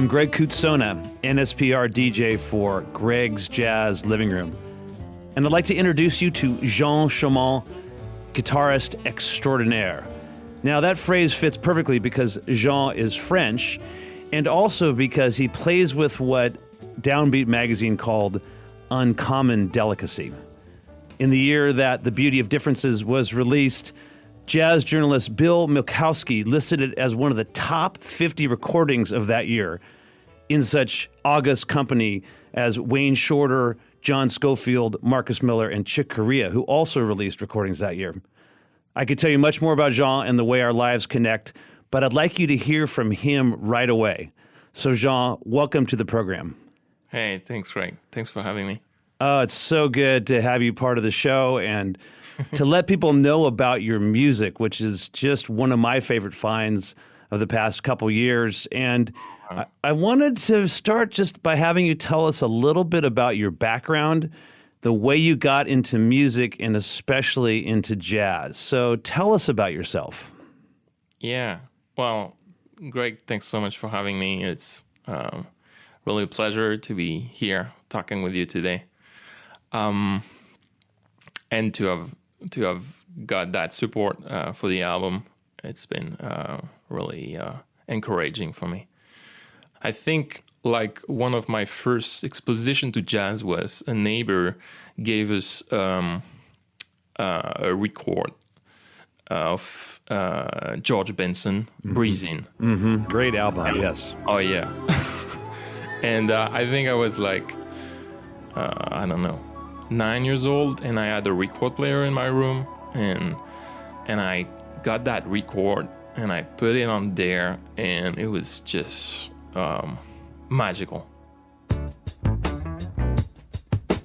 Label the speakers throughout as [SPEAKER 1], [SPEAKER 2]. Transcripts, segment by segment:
[SPEAKER 1] I'm Greg Kutsona, NSPR DJ for Greg's Jazz Living Room. And I'd like to introduce you to Jean Chaumont, guitarist extraordinaire. Now, that phrase fits perfectly because Jean is French, and also because he plays with what Downbeat magazine called uncommon delicacy. In the year that The Beauty of Differences was released, jazz journalist Bill Milkowski listed it as one of the top 50 recordings of that year in such august company as Wayne Shorter, John Scofield, Marcus Miller, and Chick Corea, who also released recordings that year. I could tell you much more about Jean and the way our lives connect, but I'd like you to hear from him right away. So Jean, welcome to the program.
[SPEAKER 2] Hey, thanks, Greg. Thanks for having me.
[SPEAKER 1] Oh, it's so good to have you part of the show and to let people know about your music, which is just one of my favorite finds of the past couple years. And I wanted to start just by having you tell us a little bit about your background, the way you got into music, and especially into jazz. So tell us about yourself.
[SPEAKER 2] Yeah. Well, Greg, thanks so much for having me. It's really a pleasure to be here talking with you today. And to have got that support for the album, it's been really encouraging for me. I think like one of my first exposition to jazz was a neighbor gave us a record of George Benson, Breezing.
[SPEAKER 1] Mm-hmm. Great album, yes.
[SPEAKER 2] Oh yeah. And I think I was like, I don't know, 9 years old, and I had a record player in my room, and I got that record and I put it on there, and it was just magical.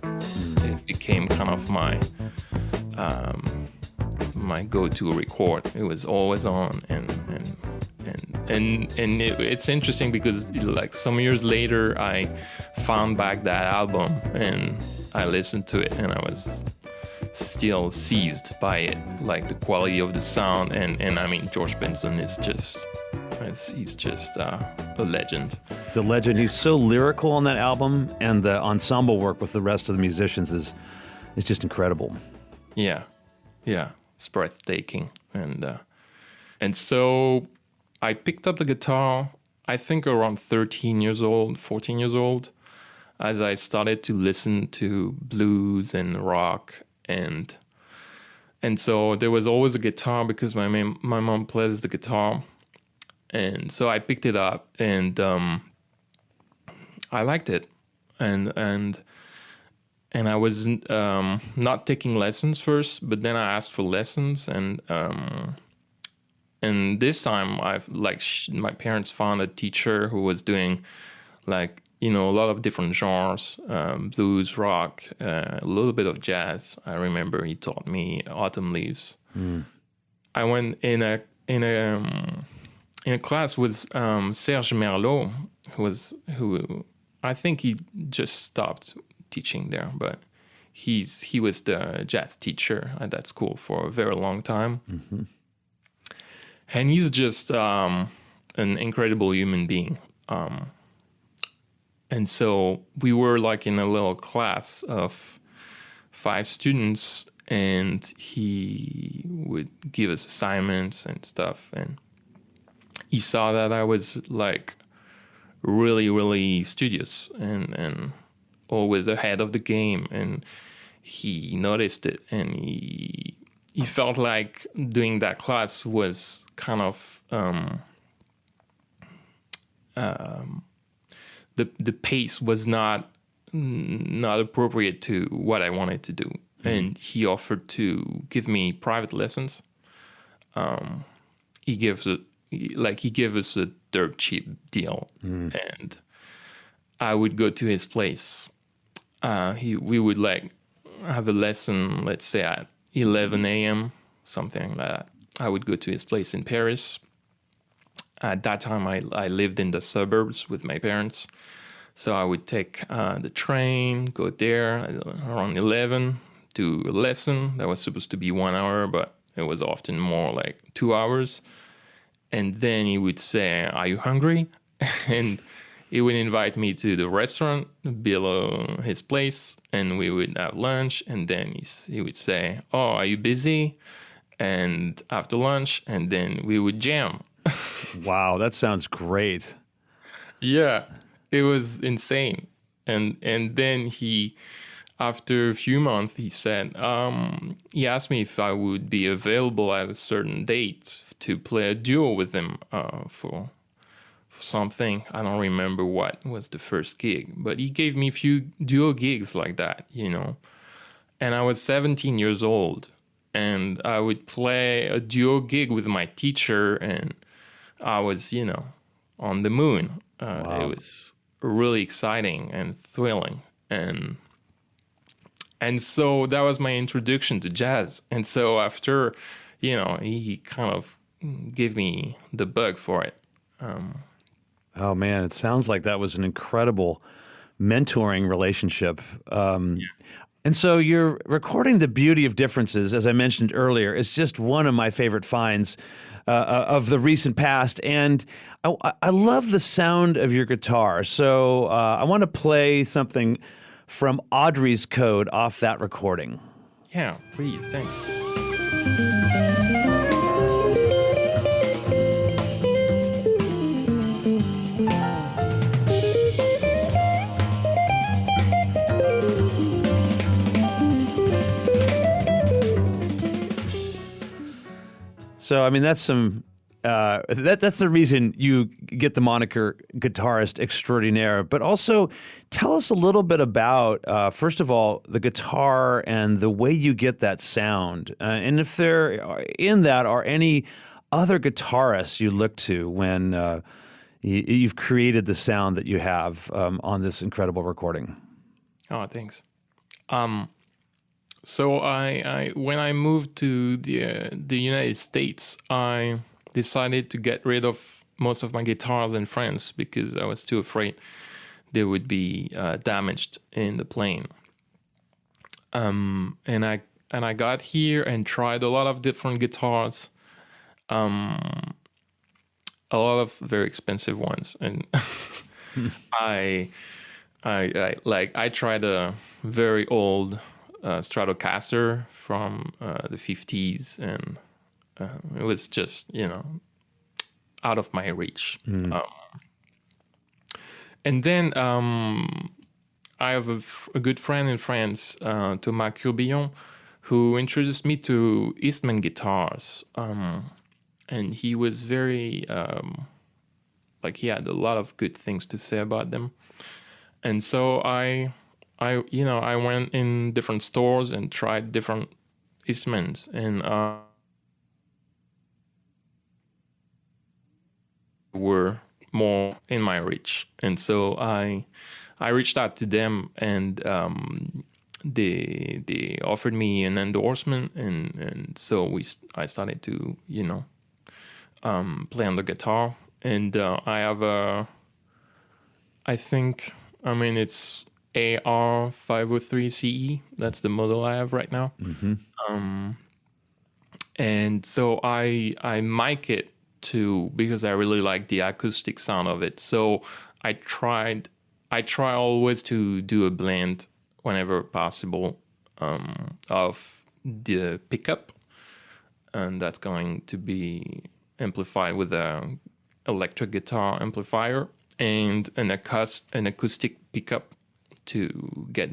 [SPEAKER 2] It became kind of my go-to record. It was always on, and it's interesting because like some years later I found back that album and I listened to it, and I was still seized by it, like the quality of the sound, and I mean George Benson is just he's just a legend.
[SPEAKER 1] He's a legend. He's so lyrical on that album, and the ensemble work with the rest of the musicians is just incredible.
[SPEAKER 2] Yeah, it's breathtaking, and so I picked up the guitar, I think around 14 years old, as I started to listen to blues and rock, and so there was always a guitar because my mom plays the guitar, and so I picked it up, and I liked it, and I was not taking lessons first, but then I asked for lessons, and this time my parents found a teacher who was doing like, you know, a lot of different genres, blues, rock, a little bit of jazz. I remember he taught me Autumn Leaves. I went in a class with Serge Merlot, who I think he just stopped teaching there, but he was the jazz teacher at that school for a very long time. Mm-hmm. And he's just an incredible human being. And so we were like in a little class of 5 students, and he would give us assignments and stuff. And he saw that I was like really, really studious and always ahead of the game. And he noticed it, and he felt like doing that class was kind of the pace was not appropriate to what I wanted to do. Mm-hmm. And he offered to give me private lessons. He gave us a dirt cheap deal, and I would go to his place. We would like have a lesson, let's say at 11 a.m., something like that. I would go to his place in Paris. At that time, I lived in the suburbs with my parents. So I would take the train, go there around 11, do a lesson that was supposed to be 1 hour, but it was often more like 2 hours. And then he would say, "Are you hungry?" And he would invite me to the restaurant below his place, and we would have lunch. And then he would say, "Oh, are you busy?" And after lunch, and then we would jam.
[SPEAKER 1] Wow, that sounds great.
[SPEAKER 2] Yeah, it was insane. And then after a few months, he said, he asked me if I would be available at a certain date to play a duo with him for something. I don't remember what was the first gig, but he gave me a few duo gigs like that, And I was 17 years old, and I would play a duo gig with my teacher, and I was, on the moon.
[SPEAKER 1] Wow.
[SPEAKER 2] It was really exciting and thrilling, and so that was my introduction to jazz. And so after, he kind of gave me the bug for it.
[SPEAKER 1] Oh man, it sounds like that was an incredible mentoring relationship. And so you're recording The Beauty of Differences, as I mentioned earlier. It's just one of my favorite finds of the recent past. And I love the sound of your guitar. So I want to play something from Audrey's Code off that recording.
[SPEAKER 2] Yeah, please, thanks.
[SPEAKER 1] So, I mean, that's some that's the reason you get the moniker Guitarist Extraordinaire. But also, tell us a little bit about, first of all, the guitar and the way you get that sound. And if there in that are any other guitarists you look to when you've created the sound that you have on this incredible recording.
[SPEAKER 2] Oh, thanks. So I when I moved to the United States, I decided to get rid of most of my guitars in France because I was too afraid they would be damaged in the plane. And I got here and tried a lot of different guitars, a lot of very expensive ones, and I tried a very old Stratocaster from the 50s, and it was just, out of my reach. And then I have a good friend in France, Thomas Courbillon, who introduced me to Eastman guitars. And he was very, he had a lot of good things to say about them. And so I went in different stores and tried different Eastmans, and were more in my reach. And so I reached out to them, and they offered me an endorsement, and so I started to play on the guitar. And I have it's AR 503 CE. That's the model I have right now.
[SPEAKER 1] Mm-hmm.
[SPEAKER 2] And so I mic it too because I really like the acoustic sound of it. So I try always to do a blend whenever possible of the pickup, and that's going to be amplified with an electric guitar amplifier and an acoustic pickup to get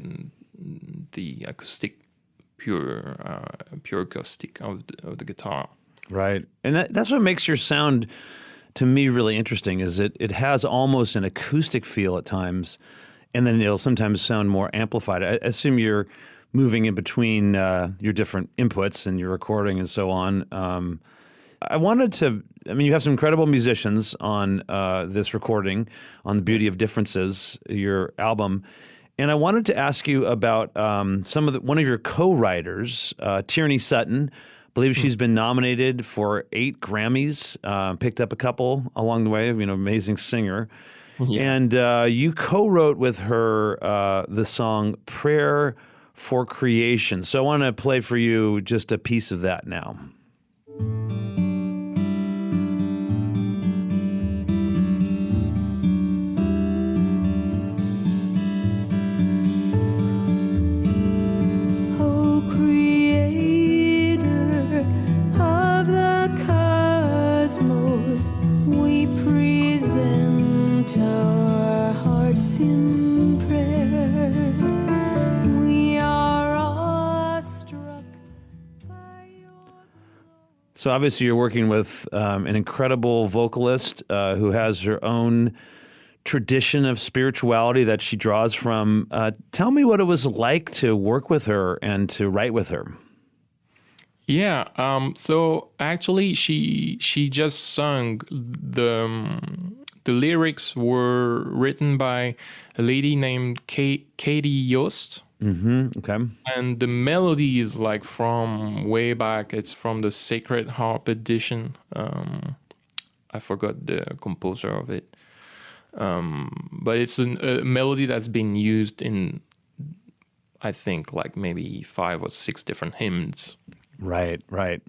[SPEAKER 2] the acoustic pure acoustic of the guitar.
[SPEAKER 1] Right, and that's what makes your sound, to me, really interesting. Is it has almost an acoustic feel at times, and then it'll sometimes sound more amplified. I assume you're moving in between your different inputs and your recording and so on. I wanted to. I mean, you have some incredible musicians on this recording, on The Beauty of Differences, your album. And I wanted to ask you about one of your co-writers, Tierney Sutton. I believe she's been nominated for 8 Grammys, picked up a couple along the way. Amazing singer. Yeah. And you co-wrote with her the song "Prayer for Creation." So I want to play for you just a piece of that now. So obviously you're working with an incredible vocalist who has her own tradition of spirituality that she draws from. Tell me what it was like to work with her and to write with her.
[SPEAKER 2] Yeah. So actually, she just sung the lyrics were written by a lady named Katie Yost.
[SPEAKER 1] Mm-hmm. Okay.
[SPEAKER 2] And the melody is like from way back. It's from the Sacred Harp edition. I forgot the composer of it. But it's a melody that's been used in, I think, like maybe 5 or 6 different hymns.
[SPEAKER 1] Right, right.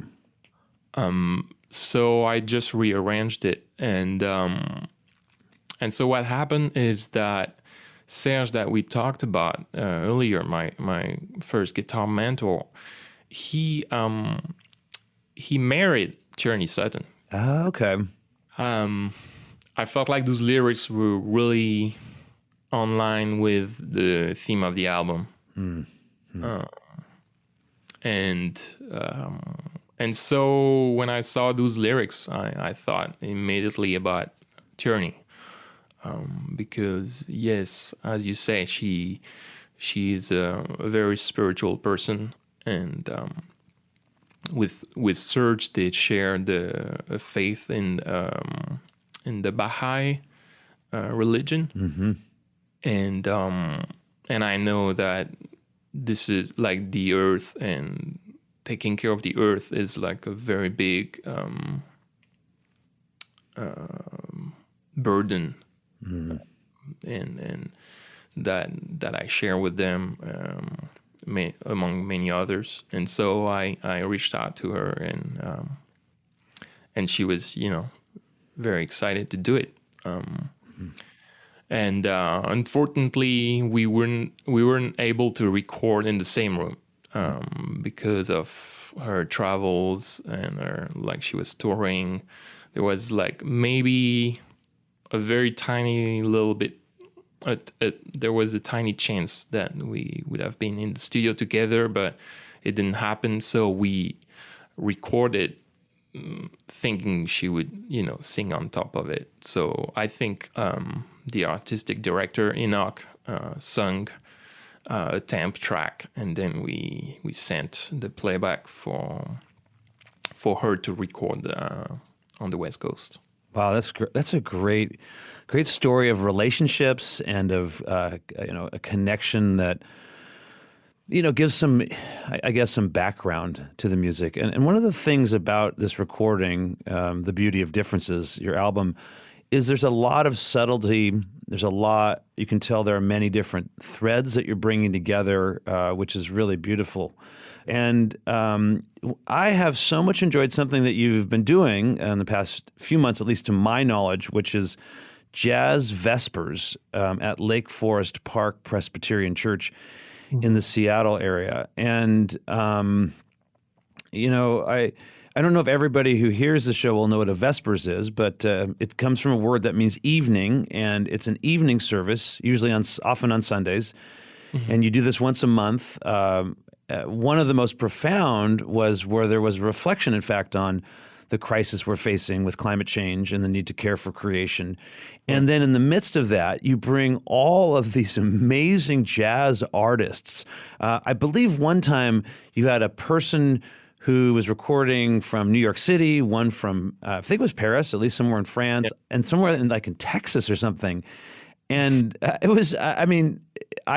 [SPEAKER 2] So I just rearranged it. And so what happened is that Serge that we talked about earlier, my first guitar mentor, he married Tierney Sutton.
[SPEAKER 1] Oh, okay.
[SPEAKER 2] I felt like those lyrics were really online with the theme of the album. And so when I saw those lyrics, I thought immediately about Tierney. Because yes, as you say, she is a very spiritual person, and with Serge they share the faith in the Baha'i religion, and I know that this is like the earth, and taking care of the earth is like a very big burden. And that I share with them, among many others. And so I reached out to her, and she was, very excited to do it. And unfortunately, we weren't able to record in the same room because of her travels and she was touring. There was like maybe a very tiny little bit. There was a tiny chance that we would have been in the studio together, but it didn't happen. So we recorded, thinking she would, sing on top of it. So I think the artistic director Enoch sung a temp track, and then we sent the playback for her to record on the West Coast.
[SPEAKER 1] Wow, that's a great story of relationships and of a connection that gives some, I guess, some background to the music. And one of the things about this recording, the beauty of Differences, your album, is there's a lot of subtlety. There's a lot, you can tell there are many different threads that you're bringing together, which is really beautiful. And I have so much enjoyed something that you've been doing in the past few months, at least to my knowledge, which is Jazz Vespers at Lake Forest Park Presbyterian Church in the Seattle area. And, I don't know if everybody who hears the show will know what a Vespers is, but it comes from a word that means evening, and it's an evening service, usually often on Sundays. And you do this once a month. One of the most profound was where there was a reflection, in fact, on the crisis we're facing with climate change and the need to care for creation. And then in the midst of that, you bring all of these amazing jazz artists. I believe one time you had a person who was recording from New York City, one from, I think it was Paris, at least somewhere in France, and somewhere in Texas or something. And it was, I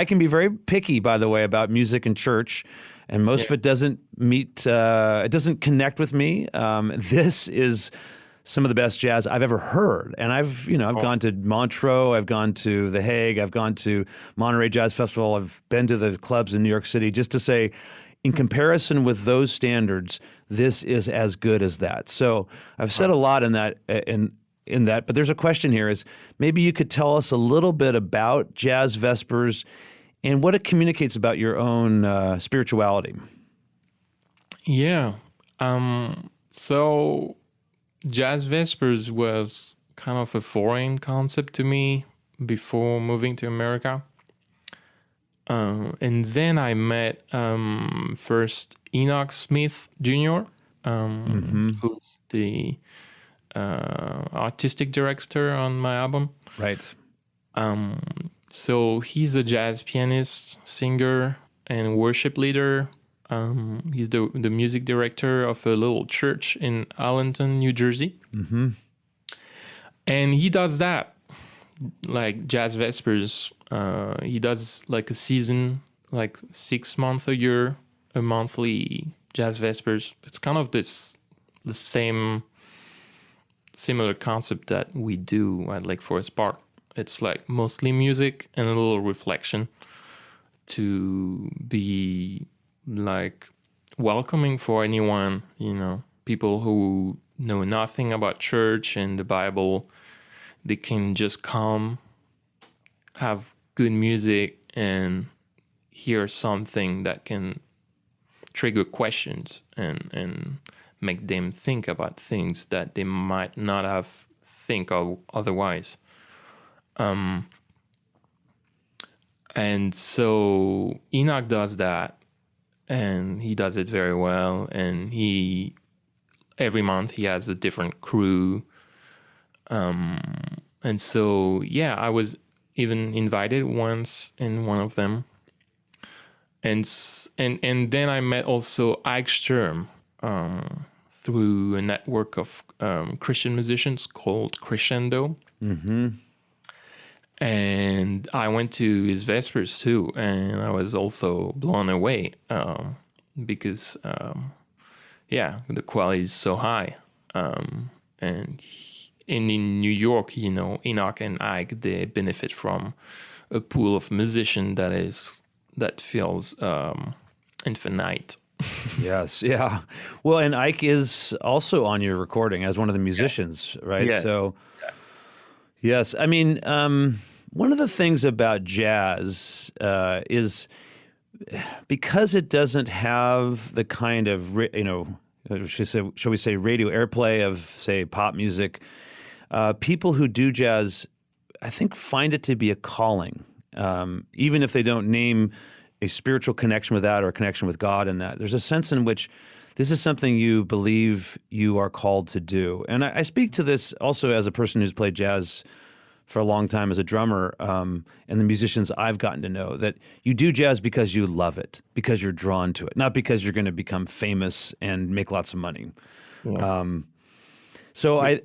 [SPEAKER 1] can be very picky, by the way, about music and church, and most of it doesn't it doesn't connect with me. This is some of the best jazz I've ever heard. And I've gone to Montreux, I've gone to The Hague, I've gone to Monterey Jazz Festival, I've been to the clubs in New York City, just to say, in comparison with those standards, this is as good as that. So I've said a lot in that, but there's a question here: is maybe you could tell us a little bit about Jazz Vespers and what it communicates about your own spirituality.
[SPEAKER 2] Yeah. So Jazz Vespers was kind of a foreign concept to me before moving to America. And then I met first Enoch Smith Jr., who's the artistic director on my album.
[SPEAKER 1] Right.
[SPEAKER 2] So he's a jazz pianist, singer, and worship leader. He's the music director of a little church in Allenton, New Jersey. And he does that, like Jazz Vespers. He does like a season, like 6 months a year, a monthly Jazz Vespers. It's kind of the same similar concept that we do at Lake Forest Park. It's like mostly music and a little reflection to be like welcoming for anyone, people who know nothing about church and the Bible. They can just come, have good music, and hear something that can trigger questions and make them think about things that they might not have think of otherwise. And so Enoch does that, and he does it very well. And every month he has a different crew. And so, yeah, I was even invited once in one of them. And then I met also Ike Sturm through a network of Christian musicians called Crescendo. And I went to his Vespers too, and I was also blown away because, the quality is so high. And in New York, Enoch and Ike, they benefit from a pool of musicians that feels infinite.
[SPEAKER 1] Yes, yeah. Well, and Ike is also on your recording as one of the musicians, right?
[SPEAKER 2] Yes.
[SPEAKER 1] So, yes. I mean, one of the things about jazz is because it doesn't have the kind of, shall we say, radio airplay of, say, pop music, people who do jazz, I think, find it to be a calling, even if they don't name a spiritual connection with that or a connection with God in that. There's a sense in which this is something you believe you are called to do. And I speak to this also as a person who's played jazz for a long time as a drummer, and the musicians I've gotten to know, that you do jazz because you love it, because you're drawn to it, not because you're going to become famous and make lots of money.
[SPEAKER 2] Yeah.
[SPEAKER 1] Sorry,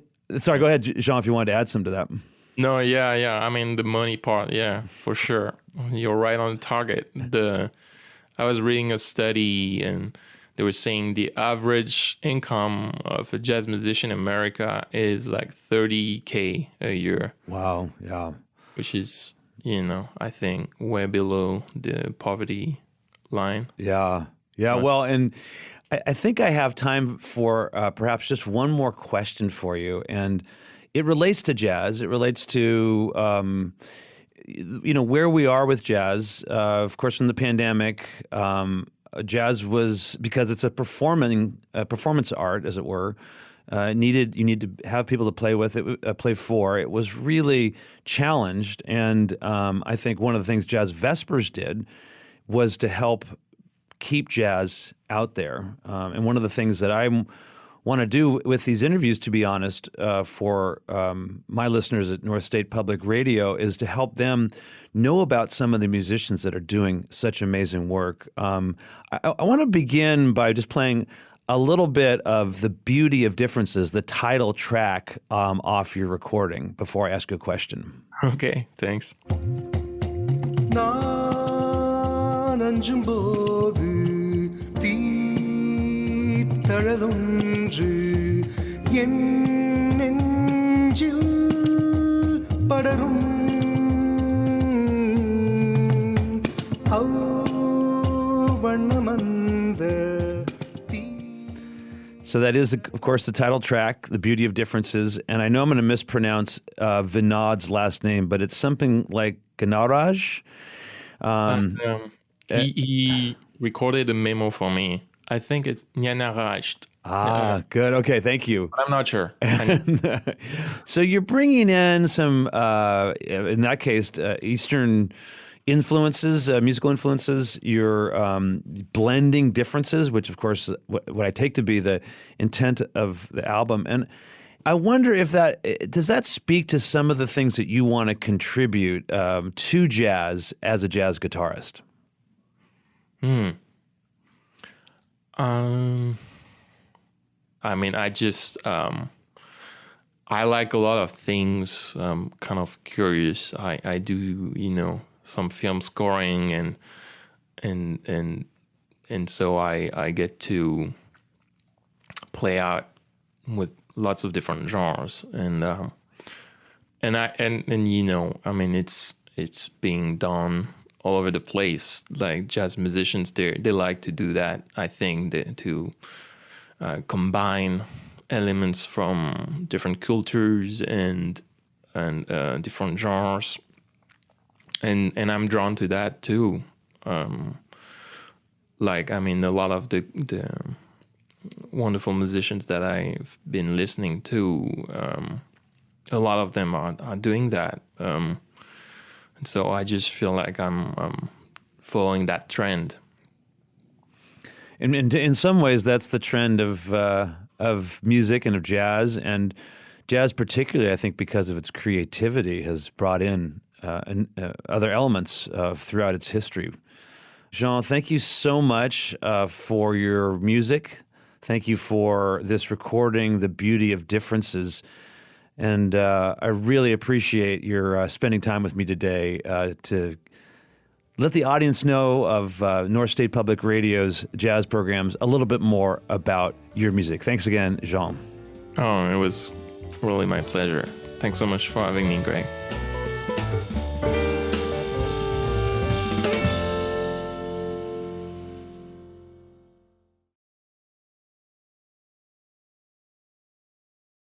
[SPEAKER 1] go ahead, Jean, if you wanted to add some to that.
[SPEAKER 2] No, yeah. I mean, the money part, yeah, for sure. You're right on target. I was reading a study, and they were saying the average income of a jazz musician in America is like $30K a year.
[SPEAKER 1] Wow, yeah.
[SPEAKER 2] Which is, I think way below the poverty line.
[SPEAKER 1] Yeah. Well, and I think I have time for perhaps just one more question for you, and it relates to jazz. It relates to where we are with jazz. Of course, in the pandemic, jazz was, because it's a performance art, as it were. You need to have people to play with it, play for. It was really challenged, and I think one of the things Jazz Vespers did was to help keep jazz out there. And one of the things that I want to do with these interviews, to be honest, for my listeners at North State Public Radio, is to help them know about some of the musicians that are doing such amazing work. I want to begin by just playing a little bit of The Beauty of Differences, the title track off your recording, before I ask you a question.
[SPEAKER 2] Okay, thanks.
[SPEAKER 3] தழலொன்று என் நெஞ்சில் படரும் அவ்வண்ணமந்த
[SPEAKER 1] So that is, of course, the title track, The Beauty of Differences. And I know I'm going to mispronounce Vinod's last name, but it's something like Ganaraj.
[SPEAKER 2] He recorded a memo for me. I think it's Nyanarajt.
[SPEAKER 1] Good. Okay, thank you.
[SPEAKER 2] I'm not sure.
[SPEAKER 1] So you're bringing in some, in that case, Eastern influences, musical influences, your blending differences, which of course what I take to be the intent of the album. And I wonder if does that speak to some of the things that you want to contribute to jazz as a jazz guitarist?
[SPEAKER 2] I mean, I like a lot of things. Kind of curious. I do, some film scoring and so I get to play out with lots of different genres I mean, it's being done all over the place. Like jazz musicians, they like to do that. I think to combine elements from different cultures and different genres, and I'm drawn to that too. Like, I mean, a lot of the wonderful musicians that I've been listening to, a lot of them are doing that. And so I just feel like I'm following that trend.
[SPEAKER 1] In some ways, that's the trend of music and of jazz, and jazz particularly, I think, because of its creativity, has brought in other elements throughout its history. Jean, thank you so much for your music. Thank you for this recording, The Beauty of Differences. And I really appreciate your spending time with me today to let the audience know of North State Public Radio's jazz programs a little bit more about your music. Thanks again, Jean.
[SPEAKER 2] Oh, it was really my pleasure. Thanks so much for having me, Greg.